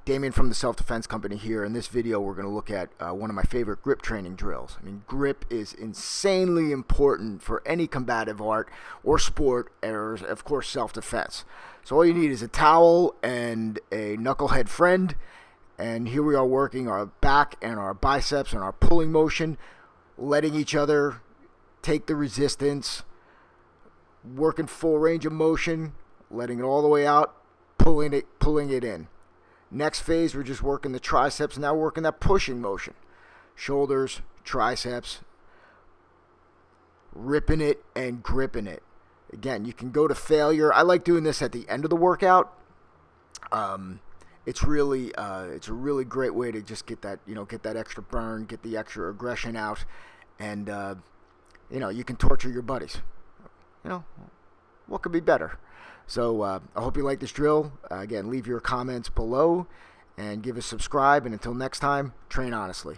Damian from the Self-Defense Company here. In this video, we're going to look at one of my favorite grip training drills. I mean, grip is insanely important for any combative art or sport, or of course, self-defense. So all you need is a towel and a knucklehead friend. And here we are working our back and our biceps and our pulling motion, letting each other take the resistance, working full range of motion, letting it all the way out, pulling it in. Next phase, we're just working the triceps, now working that pushing motion. Shoulders, triceps, ripping it and gripping it. Again, you can go to failure. I like doing this at the end of the workout. It's a really great way to just get that extra burn, get the extra aggression out, and you can torture your buddies. What could be better? So I hope you like this drill. Again, leave your comments below and give us a subscribe. And until next time, train honestly.